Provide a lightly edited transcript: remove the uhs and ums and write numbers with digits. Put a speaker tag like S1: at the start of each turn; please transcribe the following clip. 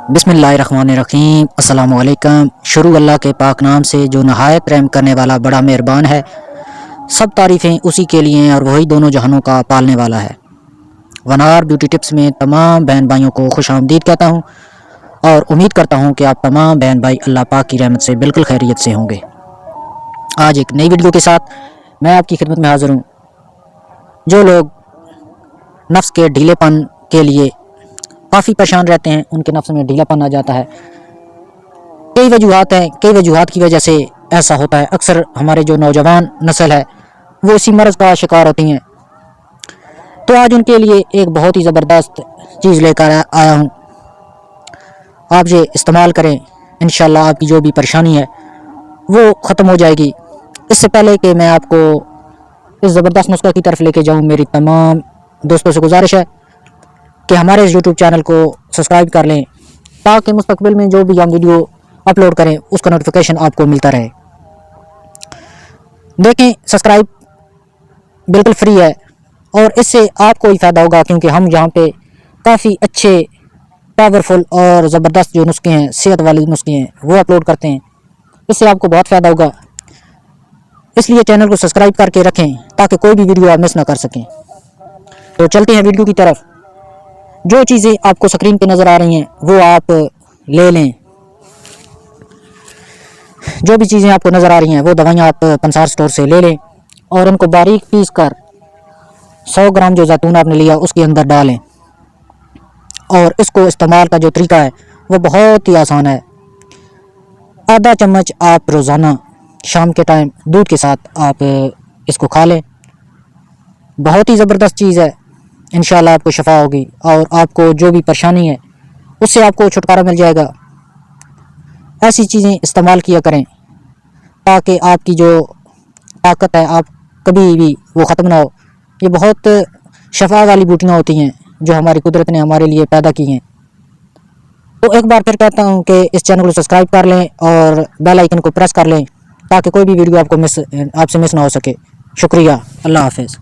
S1: बिस्मिल्लाहिर्रहमानिर्रहीम। अस्सलामुअलैकुम। शुरू अल्लाह के पाक नाम से जो नहायत रहम करने वाला बड़ा मेहरबान है। सब तारीफ़ें उसी के लिए हैं और वही दोनों जहानों का पालने वाला है। वनार ब्यूटी टिप्स में तमाम बहन भाइयों को खुश आमदीद कहता हूँ और उम्मीद करता हूँ कि आप तमाम बहन भाई अल्लाह पाक की रहमत से बिल्कुल खैरियत से होंगे। आज एक नई वीडियो के साथ मैं आपकी खिदमत में हाज़िर हूँ। जो लोग नफ्स के ढीलेपन के लिए काफ़ी परेशान रहते हैं, उनके नफ्स में ढीलापन आ जाता है। कई वजूहात हैं, कई वजूहात की वजह से ऐसा होता है। अक्सर हमारे जो नौजवान नस्ल है वो इसी मर्ज़ का शिकार होती हैं। तो आज उनके लिए एक बहुत ही ज़बरदस्त चीज़ लेकर आया हूँ। आप ये इस्तेमाल करें, इंशाल्लाह आपकी जो भी परेशानी है वो ख़त्म हो जाएगी। इससे पहले कि मैं आपको इस ज़बरदस्त नुस्खा की तरफ लेके जाऊँ, मेरी तमाम दोस्तों से गुजारिश है कि हमारे इस यूट्यूब चैनल को सब्सक्राइब कर लें ताकि मुस्तकबिल में जो भी हम वीडियो अपलोड करें उसका नोटिफिकेशन आपको मिलता रहे। देखें, सब्सक्राइब बिल्कुल फ्री है और इससे आपको ही फ़ायदा होगा, क्योंकि हम यहाँ पे काफ़ी अच्छे पावरफुल और ज़बरदस्त जो नुस्खे हैं, सेहत वाले नुस्खे हैं, वो अपलोड करते हैं। इससे आपको बहुत फ़ायदा होगा, इसलिए चैनल को सब्सक्राइब करके रखें ताकि कोई भी वीडियो आप मिस ना कर सकें। तो चलते हैं वीडियो की तरफ। जो चीज़ें आपको स्क्रीन पे नज़र आ रही हैं वो आप ले लें। जो भी चीज़ें आपको नज़र आ रही हैं वो दवाइयाँ आप पंसार स्टोर से ले लें और उनको बारीक पीस कर 100 ग्राम जो जैतून आपने लिया उसके अंदर डालें। और इसको इस्तेमाल का जो तरीका है वो बहुत ही आसान है। आधा चम्मच आप रोज़ाना शाम के टाइम दूध के साथ आप इसको खा लें। बहुत ही ज़बरदस्त चीज़ है, इंशाल्लाह आपको शफा होगी और आपको जो भी परेशानी है उससे आपको छुटकारा मिल जाएगा। ऐसी चीज़ें इस्तेमाल किया करें ताकि आपकी जो ताकत है आप कभी भी वो ख़त्म ना हो। ये बहुत शफा वाली बूटियाँ होती हैं जो हमारी कुदरत ने हमारे लिए पैदा की हैं। तो एक बार फिर कहता हूँ कि इस चैनल को सब्सक्राइब कर लें और बेल आइकन को प्रेस कर लें ताकि कोई भी वीडियो आपको आपसे मिस ना हो सके। शुक्रिया। अल्लाह हाफ़िज़।